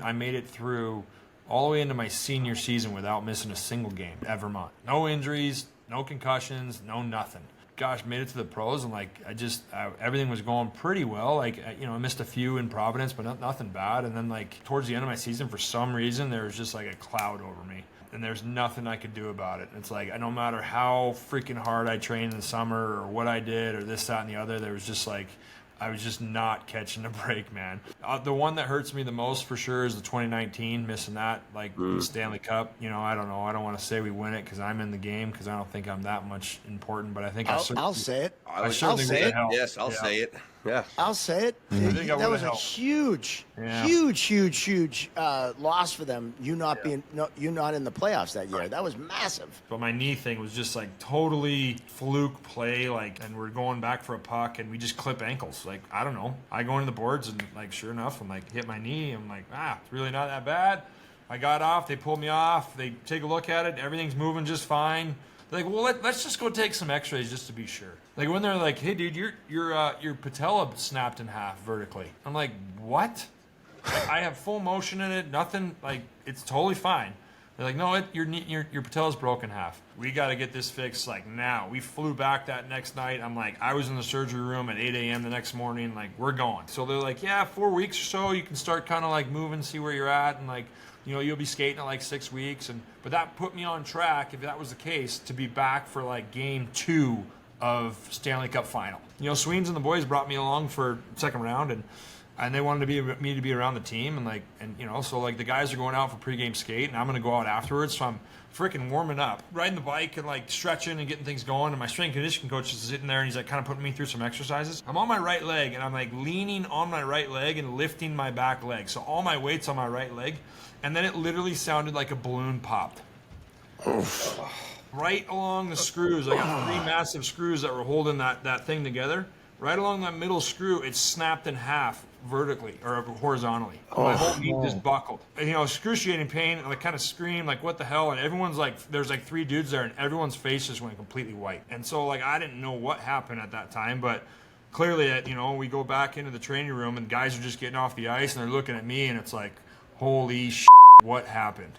I made it through all the way into my senior season without missing a single game at Vermont. No injuries, no concussions, no nothing. Gosh, made it to the pros, and everything was going pretty well. I missed a few in Providence, but nothing bad. And then towards the end of my season, for some reason, there was just a cloud over me, and there's nothing I could do about it. It's no matter how freaking hard I trained in the summer or what I did or this, that, and the other, there was just I was just not catching a break, man. The one that hurts me the most for sure is the 2019, missing that, the Stanley Cup. I don't know. I don't want to say we win it because I'm in the game, because I don't think I'm that much important, but I think I'll say it. I'll say it. Help. Yes, I'll say it. Yeah. I'll say it. That was a huge loss for them. You not in the playoffs that year. That was massive. But my knee thing was just totally fluke play, and we're going back for a puck and we just clip ankles. I don't know. I go into the boards and sure enough, I'm hit my knee. I'm it's really not that bad. I got off. They pulled me off. They take a look at it. Everything's moving just fine. They're well, let's just go take some x-rays just to be sure. When they're hey dude, your patella snapped in half vertically. I'm what? I have full motion in it, nothing, it's totally fine. They're no, your patella's broken half. We got to get this fixed now. We flew back that next night. I'm I was in the surgery room at 8 a.m. the next morning, we're going. So they're yeah, 4 weeks or so, you can start kind of moving, see where you're at, and you'll be skating at 6 weeks. But that put me on track, if that was the case, to be back for game 2 of Stanley Cup final. Sweens and the boys brought me along for second round, and they wanted me to be around the team, so the guys are going out for pregame skate, and I'm going to go out afterwards. So I'm freaking warming up, riding the bike and stretching and getting things going. And my strength and conditioning coach is sitting there, and he's kind of putting me through some exercises. I'm on my right leg, and I'm leaning on my right leg and lifting my back leg. So all my weight's on my right leg, and then it literally sounded like a balloon popped. Oof. Right along the screws, I got 3 massive screws that were holding that thing together. Right along that middle screw, it snapped in half vertically or horizontally. My whole knee just buckled. And, excruciating pain, and I kind of screamed, what the hell? And everyone's there's 3 dudes there, and everyone's face just went completely white. And so, I didn't know what happened at that time, but clearly, we go back into the training room, and guys are just getting off the ice, and they're looking at me, and it's holy shit, what happened?